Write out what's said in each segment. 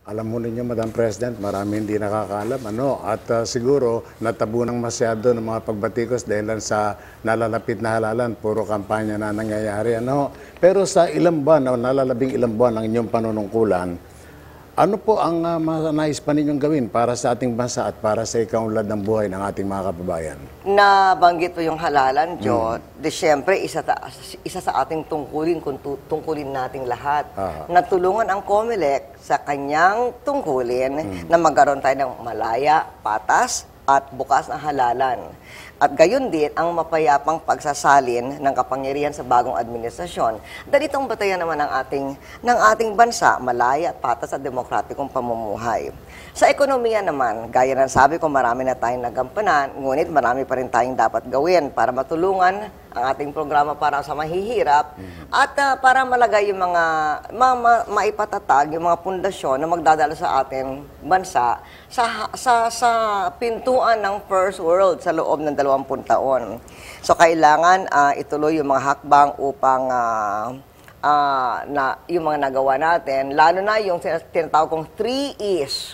Alam mo ninyo, Madam President, marami hindi nakakaalam. At siguro, natabunan masyado ng mga pagbatikos dahil lang sa nalalapit na halalan, puro kampanya na nangyayari. Pero sa ilang buwan, nalalabing ilang buwan ng inyong panunungkulan, ano po ang nais pa ninyong gawin para sa ating bansa at para sa ikaunlad ng buhay ng ating mga kababayan? Nabanggit po yung halalan, Joe. Di syempre, isa sa ating tungkulin kung tungkulin nating lahat. Natulungan ang COMELEC sa kanyang tungkulin na magkaroon tayo ng malaya, patas, at bukas na halalan. At gayon din ang mapayapang pagsasalin ng kapangyarihan sa bagong administrasyon. Dahil itong batayan naman ng ating bansa, malaya, patas at demokratikong pamumuhay. Sa ekonomiya naman, gaya ng sabi ko, marami na tayong nagampanan, ngunit marami pa rin tayong dapat gawin para matulungan ang ating programa para sa mahihirap at para malagay yung mga maipatatag yung mga pundasyon na magdadala sa ating bansa sa pintuan ng first world sa loob ng 20 taon. So kailangan ituloy yung mga hakbang upang yung mga nagawa natin, lalo na yung tinatawag kong 3 E's.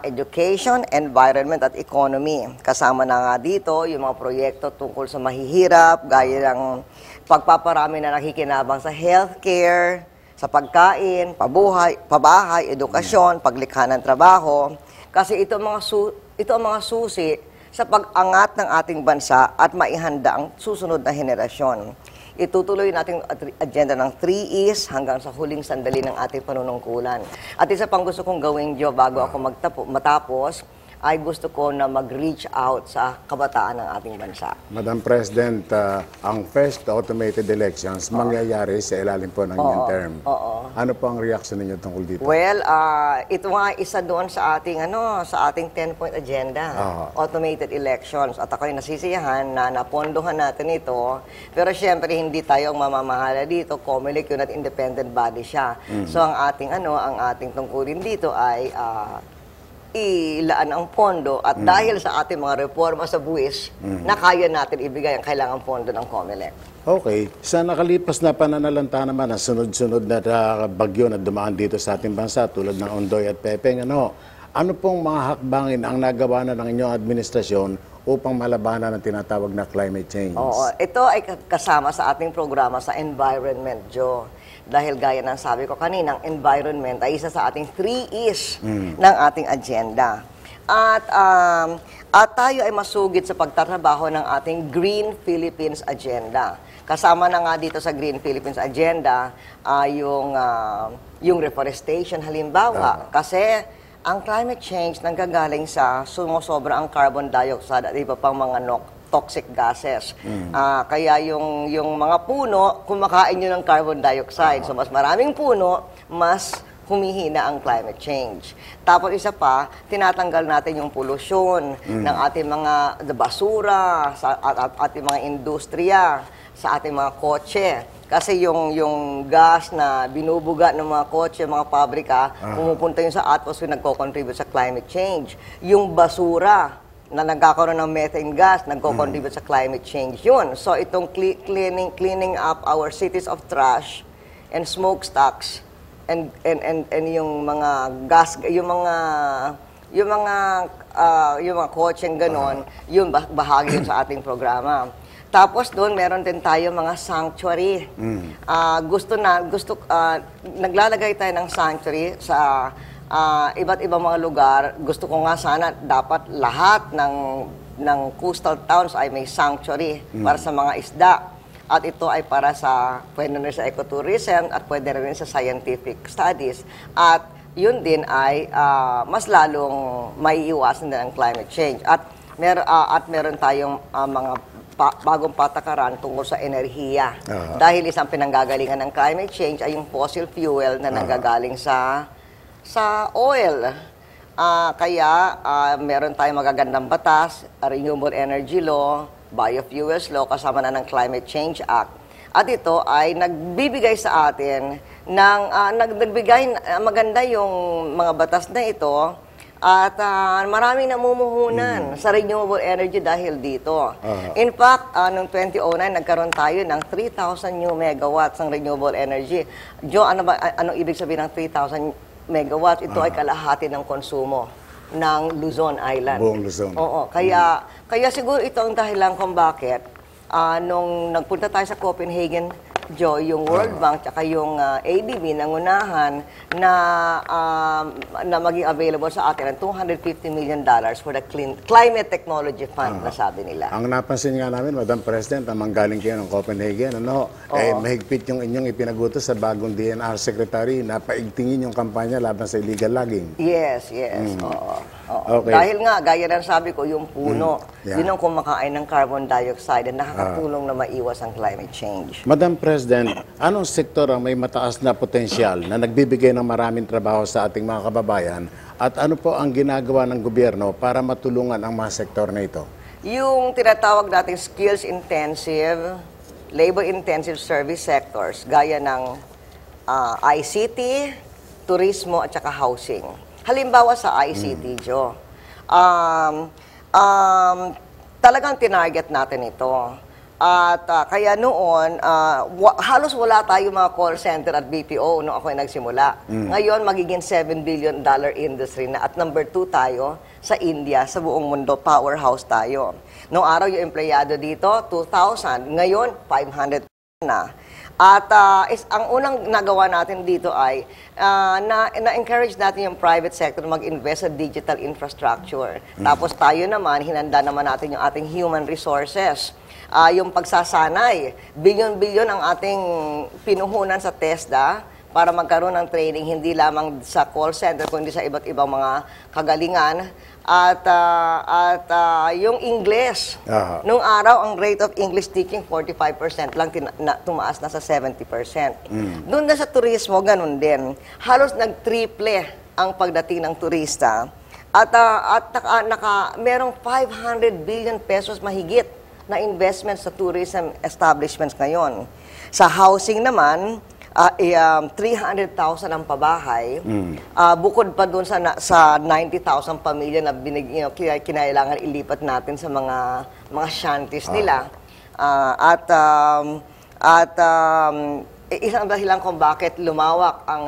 Education, environment, at economy. Kasama na nga dito yung mga proyekto tungkol sa mahihirap, gaya ng pagpaparami na nakikinabang sa healthcare, sa pagkain, pabahay, edukasyon, paglikha ng trabaho. Kasi ito ang mga susi sa pag-angat ng ating bansa at maihanda ang susunod na henerasyon. Itutuloy natin agenda ng 3 E's hanggang sa huling sandali ng ating panunungkulan. At isa pang gusto kong gawin, Joe, bago ako matapos, ay gusto ko na mag-reach out sa kabataan ng ating bansa. Madam President, ang first automated elections mangyayari sa ilalim po ng inyong term. Ano po ang reaction ninyo tungkol dito? Well, ito nga isa doon sa ating 10-point agenda, automated elections. At ako'y nasisiyahan na napondohan natin ito. Pero syempre hindi tayo ang mamamahala dito. COMELEC yun at independent body siya. So ang ating tungkulin dito ay ilaan ang pondo at dahil sa ating mga reforma sa buwis, na kaya natin ibigay ang kailangang pondo ng COMELEC. Okay. Sa nakalipas na pananalanta naman ang sunod-sunod na bagyo na dumaan dito sa ating bansa tulad ng Ondoy at Pepeng, ano pong mga hakbangin ang nagawa na ng inyong administrasyon upang malabanan ang tinatawag na climate change? Oo. Ito ay kasama sa ating programa sa environment, Joe. Dahil gaya ng sabi ko kanina, ang environment ay isa sa ating 3 E's ng ating agenda. At tayo ay masugid sa pagtatrabaho ng ating Green Philippines Agenda. Kasama na nga dito sa Green Philippines Agenda yung reforestation halimbawa. Kasi ang climate change nanggagaling sa sumusobra ang carbon dioxide at iba pang mga toxic gases. Kaya yung mga puno, kumakain yun ng carbon dioxide. So mas maraming puno, mas humihina ang climate change. Tapos isa pa, tinatanggal natin yung polusyon ng ating mga basura, at ating mga industriya, sa ating mga kotse. Kasi yung gas na binubuga ng mga kotse, mga pabrika, pumupunta yun sa atmosphere, nagko-contribute sa climate change. Yung basura na nagkakaroon ng methane gas, nagko-contribute sa climate change yun. So itong cleaning up our cities of trash and smokestacks and yung mga gas, yung mga kotseng ganon, yun bahagi yun sa ating programa. Tapos doon meron din tayo mga sanctuary. Naglalagay tayo ng sanctuary sa iba't ibang mga lugar. Gusto ko nga sana dapat lahat ng coastal towns ay may sanctuary para sa mga isda. At ito ay para pwede rin sa ecotourism at pwede rin sa scientific studies. At yun din ay mas lalong maiiwasan din ang climate change. At meron tayong mga bagong patakaran tungkol sa enerhiya. Dahil isang pinanggagalingan ng climate change ay yung fossil fuel na nanggagaling sa oil. Kaya meron tayong magagandang batas, Renewable Energy Law, Biofuels Law, kasama na ng Climate Change Act. At ito ay nagbibigay sa atin maganda yung mga batas na ito. At maraming namumuhunan sa renewable energy dahil dito. In fact, noong 2009, nagkaroon tayo ng 3,000 new megawatts ng renewable energy. Joe, anong ibig sabihin ng 3,000 megawatts. Ito ay kalahati ng konsumo ng Luzon Island. Buong Luzon. Oo, kaya siguro ito ang dahilan kung bakit nung nagpunta tayo sa Copenhagen, Joy, yung World Bank tsaka yung ADB nangunahan na maging available sa atin ng $250 million for the Climate Technology Fund na sabi nila. Ang napansin nga namin, Madam President, ang manggaling kayo ng Copenhagen, mahigpit yung inyong ipinagutos sa bagong DNR Secretary na paigtingin yung kampanya laban sa illegal logging. Yes. Oo. Okay. Dahil nga, gaya ng sabi ko, yung puno, Yeah. yun ang kumakain ng carbon dioxide na nakakatulong na maiwas ang climate change. Madam President, anong sektor ang may mataas na potensyal na nagbibigay ng maraming trabaho sa ating mga kababayan at ano po ang ginagawa ng gobyerno para matulungan ang mga sektor na ito? Yung tinatawag nating skills-intensive, labor-intensive service sectors, gaya ng ICT, turismo at saka housing. Halimbawa sa ICT, Jo, talagang tinarget natin ito. At kaya noon, halos wala tayong mga call center at BPO nung ako ay nagsimula. Ngayon, magiging $7 billion industry na at number 2 tayo sa India, sa buong mundo, powerhouse tayo. Noong araw yung empleyado dito, 2,000. Ngayon, 500 na. At ang unang nagawa natin dito ay na-encourage natin yung private sector na mag-invest sa digital infrastructure. Tapos tayo naman, hinanda naman natin yung ating human resources. Yung pagsasanay, bilyon-bilyon ang ating pinuhunan sa TESDA para magkaroon ng training hindi lamang sa call center kundi sa iba't ibang mga kagalingan. At yung English, nung araw, ang rate of English teaching, 45% lang, tumaas na sa 70%. Doon na sa turismo, ganun din. Halos nag-triple ang pagdating ng turista. At merong 500 billion pesos mahigit na investment sa tourism establishments ngayon. Sa housing naman, 300,000 ang pabahay. Bukod pa doon sa 90,000 pamilya na kinailangan ilipat natin sa mga shanties nila. Isang dahilan kung bakit lumawak ang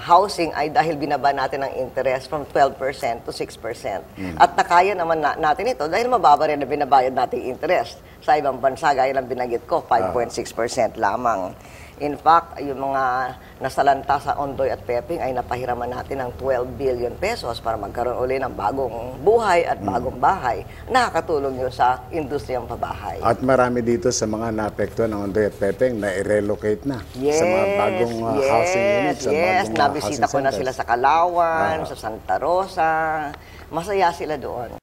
housing ay dahil binaba natin ang interest from 12% to 6%. At nakaya naman natin ito dahil mababa rin na binabayad natin interest. Sa ibang bansa, gaya ng binanggit ko, 5.6% lamang. In fact, yung mga nasalanta sa Ondoy at Peping ay napahiraman natin ng 12 billion pesos para magkaroon uli ng bagong buhay at bagong bahay. Nakakatulong yun sa industriyang pabahay. At marami dito sa mga naapektuhan ng Ondoy at Pepeng na i-relocate na sa mga bagong housing units. Nabisita ko na sila sa Calauan, sa Santa Rosa. Masaya sila doon.